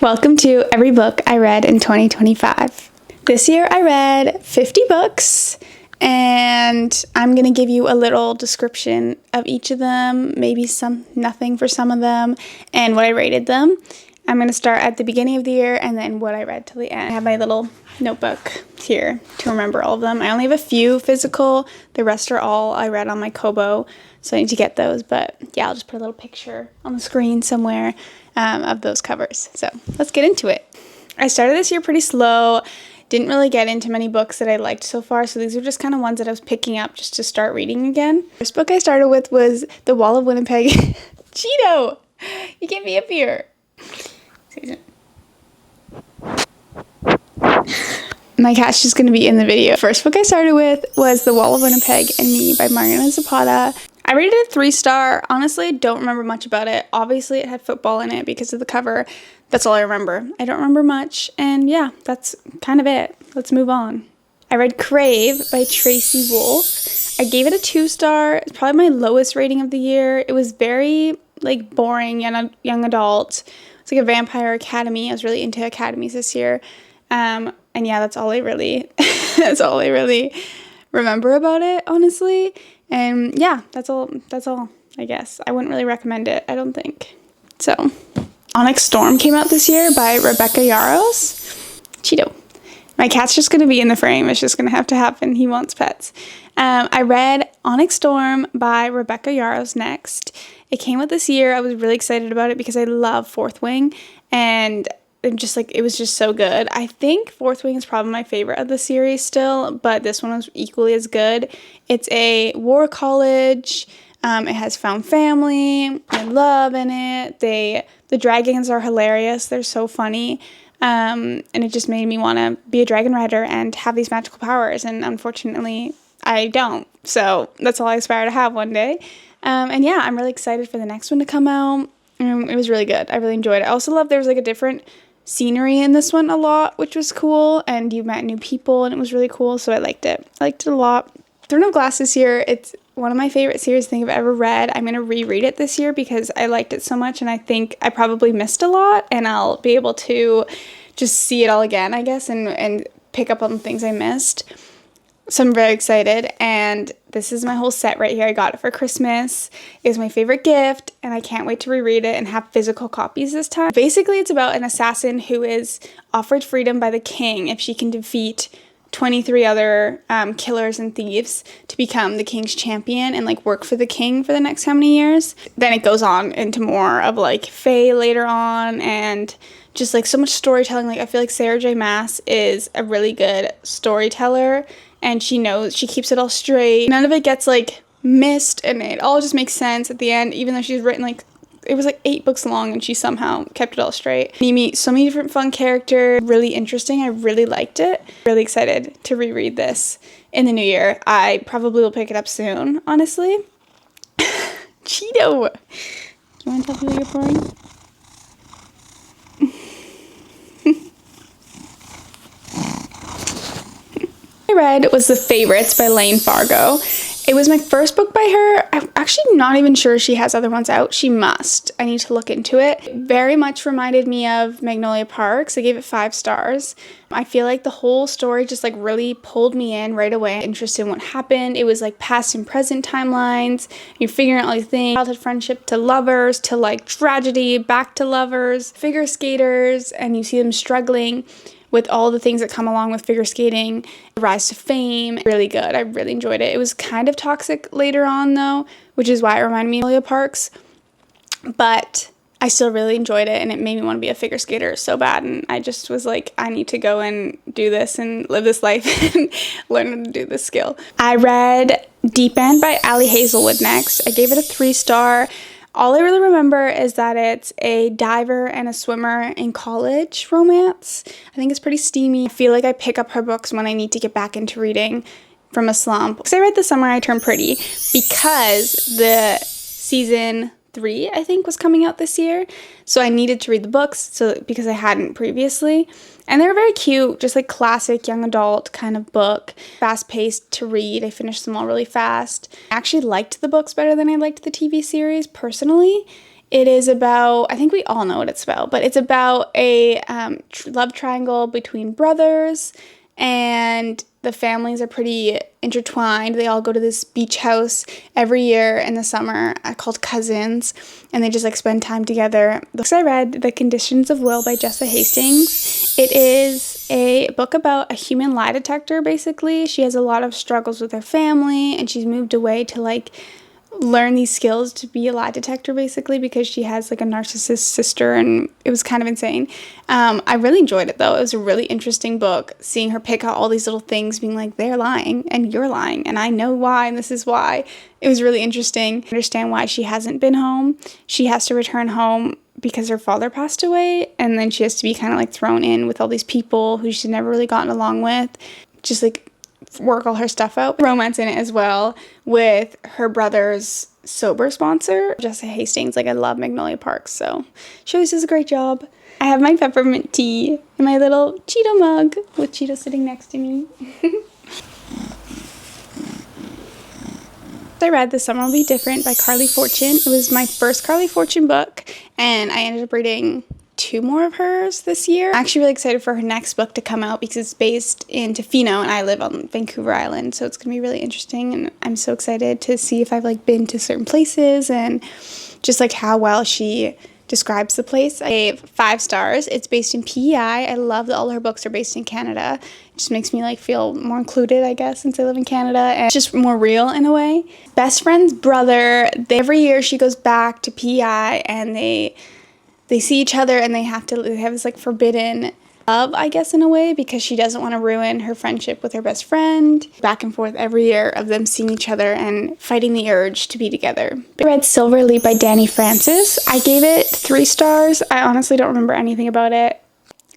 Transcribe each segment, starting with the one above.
Welcome to Every Book I Read in 2025. This year I read 50 books, and I'm going to give you a little description of each of them, maybe nothing for some of them, and what I rated them. I'm going to start at the beginning of the year and then what I read till the end. I have my little notebook here to remember all of them. I only have a few physical. The rest are all I read on my Kobo, so I need to get those. But yeah, I'll just put a little picture on the screen somewhere of those covers. So let's get into it. I started this year pretty slow. Didn't really get into many books that I liked so far, so these are just kind of ones that I was picking up just to start reading again. The first book I started with was The Wall of Winnipeg. Cheeto! You can't be up here. My cat's just going to be in the video. First book I started with was The Wall of Winnipeg and Me by Mariana Zapata. I rated it a 3-star. Honestly, I don't remember much about it. Obviously, it had football in it because of the cover. That's all I remember. I don't remember much, and yeah, that's kind of it. Let's move on. I read Crave by Tracy Wolff. I gave it a 2-star. It's probably my lowest rating of the year. It was very, boring young adult. It's like a vampire academy. I was really into academies this year. And yeah, that's all I really remember about it, honestly. And yeah, that's all, I guess. I wouldn't really recommend it, I don't think. So, Onyx Storm came out this year by Rebecca Yarros. Cheeto. My cat's just going to be in the frame. It's just going to have to happen. He wants pets. I read Onyx Storm by Rebecca Yarros next. It came out this year. I was really excited about it because I love Fourth Wing, and it was just so good. I think Fourth Wing is probably my favorite of the series still, but this one was equally as good. It's a war college. It has found family and love in it. The dragons are hilarious. They're so funny. And it just made me want to be a dragon rider and have these magical powers. And unfortunately, I don't. So that's all I aspire to have one day. And yeah, I'm really excited for the next one to come out. It was really good. I really enjoyed it. I also love there was a different scenery in this one a lot, which was cool. And you met new people and it was really cool. So I liked it. I liked it a lot. Throne of Glass this year, it's one of my favorite series I think I've ever read. I'm going to reread it this year because I liked it so much, and I think I probably missed a lot, and I'll be able to just see it all again, I guess, and pick up on the things I missed. So I'm very excited, and this is my whole set right here. I got it for Christmas. It's my favorite gift, and I can't wait to reread it and have physical copies this time. Basically, it's about an assassin who is offered freedom by the king if she can defeat 23 other killers and thieves to become the king's champion and work for the king for the next how many years. Then it goes on into more of Fae later on, and just so much storytelling. I feel like Sarah J. Maas is a really good storyteller, and she keeps it all straight. None of it gets missed, and it all just makes sense at the end, even though she's written it was 8 books long, and she somehow kept it all straight. You meet so many different fun characters. Really interesting. I really liked it. Really excited to reread this in the new year. I probably will pick it up soon, honestly. Cheeto! Do you want to tell people you're pouring? I read was The Favorites by Lane Fargo. It was my first book by her. I'm actually not even sure she has other ones out. She must. I need to look into it. It very much reminded me of Magnolia Parks. I gave it 5 stars. I feel like the whole story just really pulled me in right away. Interested in what happened. It was past and present timelines. You're figuring out all these things. Childhood friendship to lovers to tragedy, back to lovers, figure skaters, and you see them struggling with all the things that come along with figure skating, rise to fame. Really good. I really enjoyed it. It was kind of toxic later on, though, which is why it reminded me of Magnolia Parks. But I still really enjoyed it, and it made me want to be a figure skater so bad. And I just was I need to go and do this and live this life and learn how to do this skill. I read Deep End by Allie Hazelwood next. I gave it a 3-star. All I really remember is that it's a diver and a swimmer in college romance. I think it's pretty steamy. I feel like I pick up her books when I need to get back into reading from a slump. Because I read The Summer I Turned Pretty because the season 3, I think, was coming out this year. So I needed to read the books because I hadn't previously. And they were very cute, just classic young adult kind of book. Fast-paced to read. I finished them all really fast. I actually liked the books better than I liked the TV series, personally. It is about, I think we all know what it's about, but it's about a love triangle between brothers, and the families are pretty intertwined. They all go to this beach house every year in the summer called Cousins, and they just like spend time together. The books I read, The Conditions of Will by Jessa Hastings. It is a book about a human lie detector, basically. She has a lot of struggles with her family, and she's moved away to like learn these skills to be a lie detector, basically, because she has like a narcissist sister, and it was kind of insane. I really enjoyed it though. It was a really interesting book, seeing her pick out all these little things, being like, they're lying and you're lying and I know why and this is why. It was really interesting. I understand why she hasn't been home. She has to return home because her father passed away, and then she has to be kind of like thrown in with all these people who she's never really gotten along with, just like work all her stuff out. Romance in it as well with her brother's sober sponsor, Jessa Hastings. Like, I love Magnolia Park, so she always does a great job. I have my peppermint tea in my little Cheeto mug with Cheeto sitting next to me. I read The Summer Will Be Different by Carly Fortune. It was my first Carly Fortune book, and I ended up reading 2 more of hers this year. I'm actually really excited for her next book to come out because it's based in Tofino, and I live on Vancouver Island, so it's gonna be really interesting, and I'm so excited to see if I've like been to certain places and just like how well she describes the place. I gave 5 stars. It's based in PEI. I love that all her books are based in Canada. It just makes me like feel more included, I guess, since I live in Canada, and it's just more real in a way. Best friend's brother, every year she goes back to PEI, and they see each other, and they have this like forbidden love, I guess, in a way, because she doesn't want to ruin her friendship with her best friend. Back and forth every year of them seeing each other and fighting the urge to be together. I read Silver Leap by Danny Francis. I gave it 3 stars. I honestly don't remember anything about it.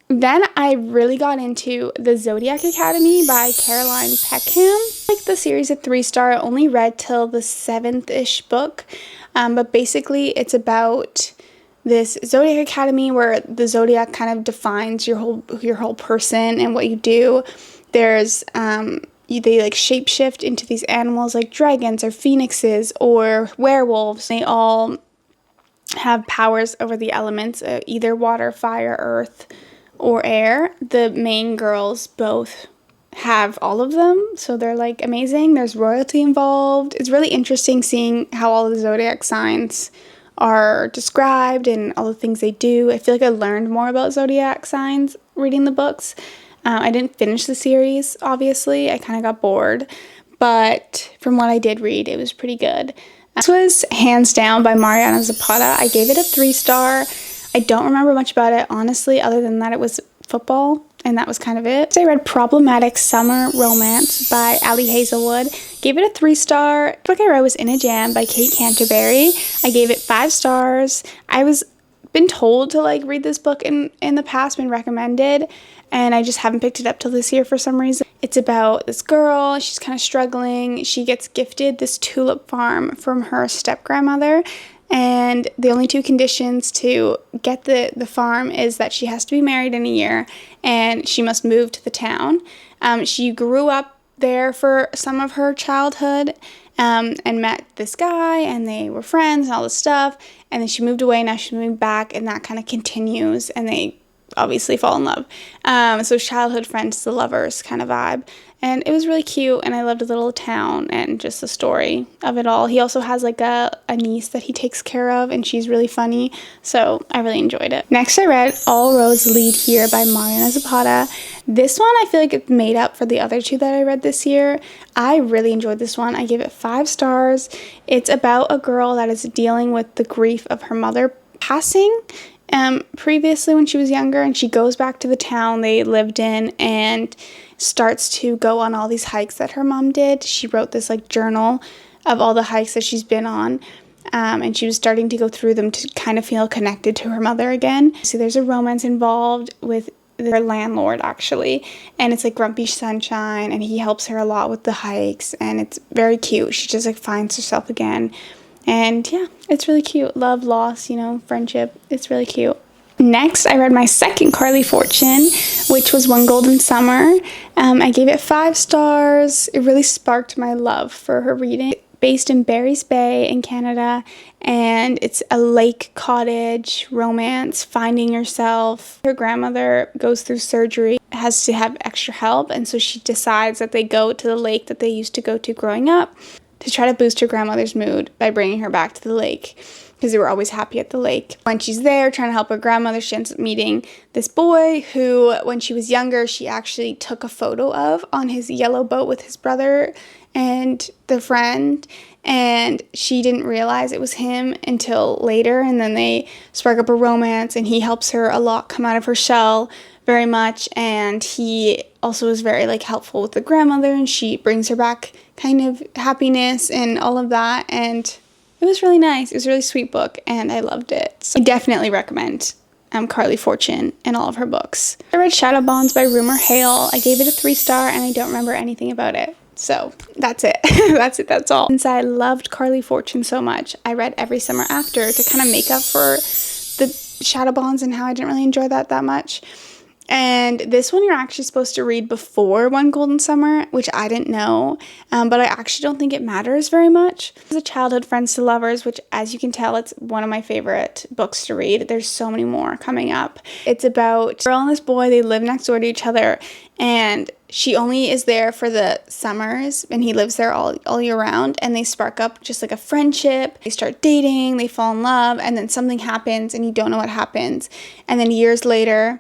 Then I really got into The Zodiac Academy by Caroline Peckham. Like the series at 3-star. I only read till the 7th-ish book, but basically it's about this Zodiac Academy where the Zodiac kind of defines your whole person and what you do. There's they like shapeshift into these animals like dragons or phoenixes or werewolves. They all have powers over the elements, either water, fire, earth, or air. The main girls both have all of them, so they're like amazing. There's royalty involved. It's really interesting seeing how all the zodiac signs are described and all the things they do. I feel like I learned more about zodiac signs reading the books. I didn't finish the series, obviously. I kind of got bored, but from what I did read, it was pretty good. This was Hands Down by Mariana Zapata. I gave it a 3-star. I don't remember much about it, honestly, other than that it was football, and that was kind of it. So I read Problematic Summer Romance by Ali Hazelwood. Gave it a 3-star. The book I read was In a Jam by Kate Canterbury. I gave it 5 stars. I was been told to like read this book in the past, been recommended, and I just haven't picked it up till this year for some reason. It's about this girl. She's kind of struggling. She gets gifted this tulip farm from her step-grandmother, and the only 2 conditions to get the farm is that she has to be married in a year and she must move to the town. She grew up there for some of her childhood and met this guy, and they were friends and all this stuff, and then she moved away. Now she's moving back, and that kind of continues, and they obviously fall in love. So childhood friends to lovers kind of vibe. And it was really cute, and I loved the little town and just the story of it all. He also has like a niece that he takes care of, and she's really funny, so I really enjoyed it. Next I read All Roads Lead Here by Mariana Zapata. This one I feel like it's made up for the other 2 that I read this year. I really enjoyed this one. I gave it 5 stars. It's about a girl that is dealing with the grief of her mother passing previously when she was younger, and she goes back to the town they lived in and starts to go on all these hikes that her mom did. She wrote this like journal of all the hikes that she's been on, and she was starting to go through them to kind of feel connected to her mother again. So there's a romance involved with their landlord, actually, and it's like Grumpy Sunshine, and he helps her a lot with the hikes, and it's very cute. She just like finds herself again, and yeah, it's really cute. Love, loss, friendship. It's really cute. Next, I read my second Carly Fortune, which was One Golden Summer. I gave it 5 stars. It really sparked my love for her reading. based in Barry's Bay in Canada, and it's a lake cottage romance, finding yourself. Her grandmother goes through surgery, has to have extra help, and so she decides that they go to the lake that they used to go to growing up to try to boost her grandmother's mood by bringing her back to the lake, because they were always happy at the lake. When she's there trying to help her grandmother, she ends up meeting this boy who, when she was younger, she actually took a photo of on his yellow boat with his brother and the friend, and she didn't realize it was him until later, and then they spark up a romance, and he helps her a lot come out of her shell very much, and he also is very like helpful with the grandmother, and she brings her back kind of happiness and all of that, and it was really nice. It was a really sweet book, and I loved it. So I definitely recommend Carly Fortune and all of her books. I read Shadow Bonds by Rumor Hale. I gave it a 3-star, and I don't remember anything about it. So that's it. That's all. Since I loved Carly Fortune so much, I read Every Summer After to kind of make up for the Shadow Bonds and how I didn't really enjoy that much. And this one you're actually supposed to read before One Golden Summer, which I didn't know, but I actually don't think it matters very much. It's a childhood friends to lovers, which, as you can tell, it's one of my favorite books to read. There's so many more coming up. It's about a girl and this boy. They live next door to each other, and she only is there for the summers, and he lives there all year round, and they spark up just like a friendship. They start dating, they fall in love, and then something happens, and you don't know what happens. And then years later,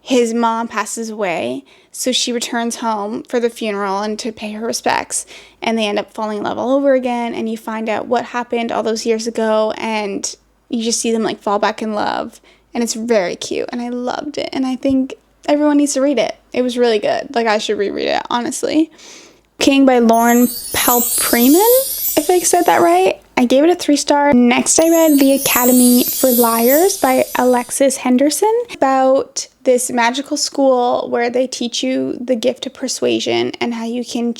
his mom passes away, so she returns home for the funeral and to pay her respects, and they end up falling in love all over again, and you find out what happened all those years ago, and you just see them like fall back in love, and it's very cute, and I loved it, and I think everyone needs to read it. It was really good. Like, I should reread it, honestly. King by Lauren Pelpreman, if I said that right. I gave it a 3-star. Next, I read The Academy for Liars by Alexis Henderson, about this magical school where they teach you the gift of persuasion and how you can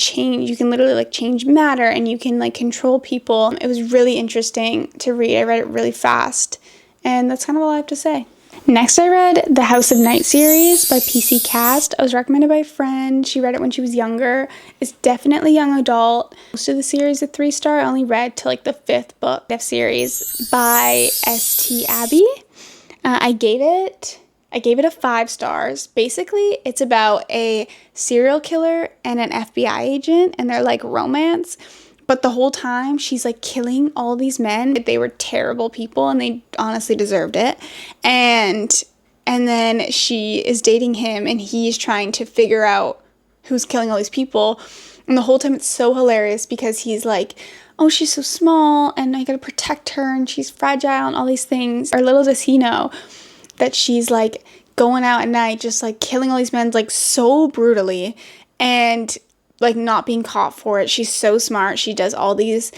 literally like change matter, and you can like control people. It was really interesting to read. I read it really fast, and that's kind of all I have to say. Next, I read the House of Night series by PC Cast. I was recommended by a friend. She read it when she was younger. It's definitely young adult. Most of the series is 3-star. I only read to like the 5th book of series by St. Abbey. I gave it a 5 stars. Basically, it's about a serial killer and an FBI agent, and they're like romance. But the whole time, she's like killing all these men. They were terrible people, and they honestly deserved it. And then she is dating him, and he's trying to figure out who's killing all these people. And the whole time, it's so hilarious because he's like, oh, she's so small, and I gotta protect her, and she's fragile, and all these things. Or little does he know that she's like going out at night, just like killing all these men like so brutally, and like not being caught for it. She's so smart. She does all these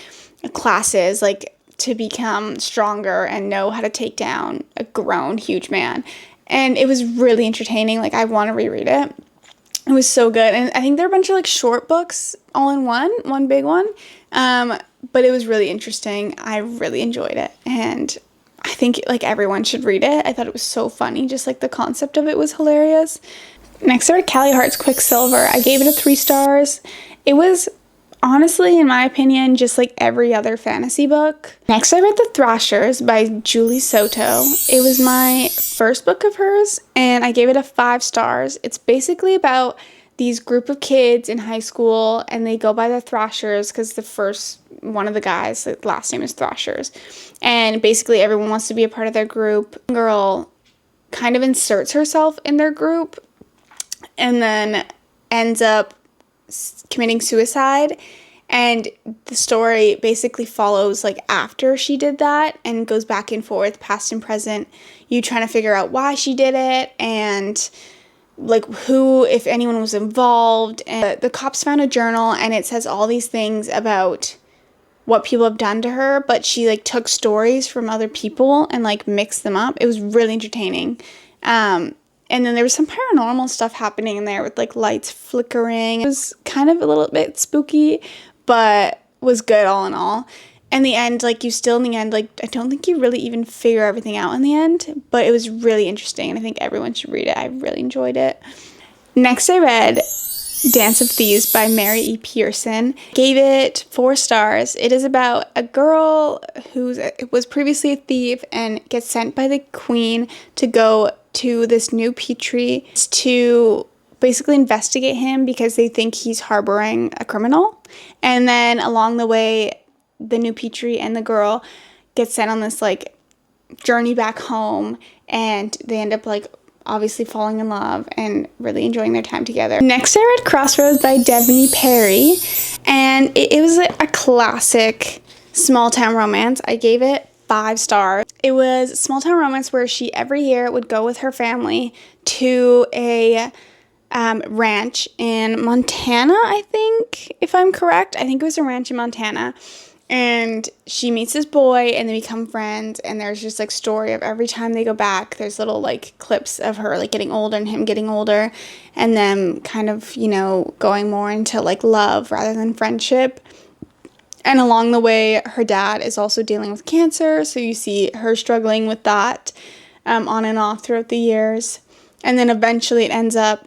classes like to become stronger and know how to take down a grown huge man. And it was really entertaining. Like, I want to reread it. It was so good. And I think they're a bunch of like short books all in one big one. But it was really interesting. I really enjoyed it. And I think like everyone should read it. I thought it was so funny. Just like the concept of it was hilarious. Next, I read Callie Hart's Quicksilver. I gave it a 3 stars. It was honestly, in my opinion, just like every other fantasy book. Next, I read The Thrashers by Julie Soto. It was my first book of hers, and I gave it a 5 stars. It's basically about these group of kids in high school, and they go by the Thrashers because one of the guys, the last name is Thrashers. And basically everyone wants to be a part of their group. One girl kind of inserts herself in their group and then ends up committing suicide, and the story basically follows like after she did that and goes back and forth, past and present, you trying to figure out why she did it and like who, if anyone was involved. And the cops found a journal, and it says all these things about what people have done to her, but she like took stories from other people and like mixed them up. It was really entertaining. And then there was some paranormal stuff happening in there with like lights flickering. It was kind of a little bit spooky, but was good all in all. In the end, like I don't think you really even figure everything out in the end, but it was really interesting, and I think everyone should read it. I really enjoyed it. Next, I read Dance of Thieves by Mary E. Pearson. Gave it 4 stars. It is about a girl who was previously a thief and gets sent by the queen to go to this new Petrie to basically investigate him because they think he's harboring a criminal. And then along the way, the new Petrie and the girl get sent on this like journey back home, and they end up like obviously falling in love and really enjoying their time together. Next, I read Crossroads by Devney Perry, and it was a classic small town romance. I gave it 5 stars. It was a small town romance where she every year would go with her family to a ranch in Montana, I think, if I'm correct. I think it was a ranch in Montana. And she meets this boy and they become friends, and there's just like story of every time they go back, there's little like clips of her like getting older and him getting older, and them kind of, you know, going more into like love rather than friendship. And along the way, her dad is also dealing with cancer, so you see her struggling with that on and off throughout the years. And then eventually it ends up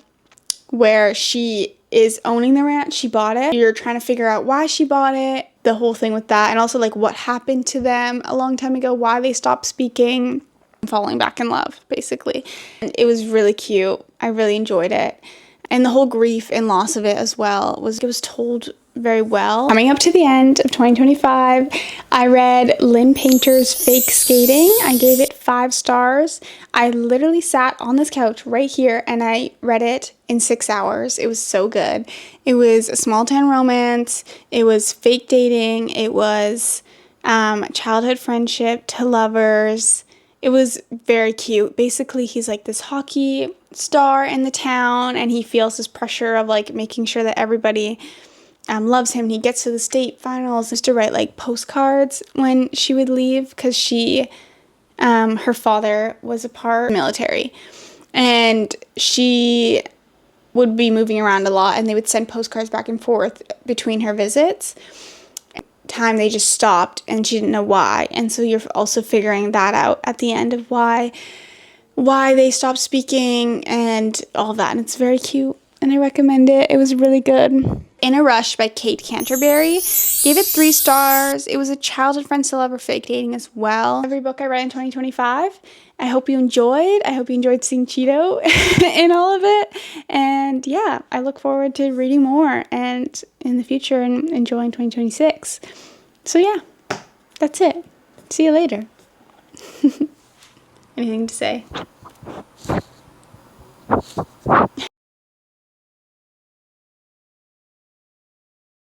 where she is owning the ranch. She bought it. You're trying to figure out why she bought it, the whole thing with that, and also like what happened to them a long time ago, why they stopped speaking, falling back in love, basically. And it was really cute. I really enjoyed it. And the whole grief and loss of it as well was told very well. Coming up to the end of 2025, I read Lynn Painter's Fake Skating. I gave it 5 stars. I literally sat on this couch right here and I read it in 6 hours. It was so good. It was a small town romance. It was fake dating. It was childhood friendship to lovers. It was very cute. Basically, he's like this hockey star in the town, and he feels this pressure of like making sure that everybody loves him. He gets to the state finals, used to write like postcards when she would leave because her father was a part of the military, and she would be moving around a lot, and they would send postcards back and forth between her visits. Time they just stopped, and she didn't know why, and so you're also figuring that out at the end of why they stopped speaking and all that, and it's very cute. And I recommend it. It was really good. In a Rush by Kate Canterbury. Gave it 3 stars. It was a childhood friend still ever fake dating as well. Every book I read in 2025. I hope you enjoyed. I hope you enjoyed seeing Cheeto in all of it. And yeah, I look forward to reading more and in the future and enjoying 2026. So yeah, that's it. See you later. Anything to say?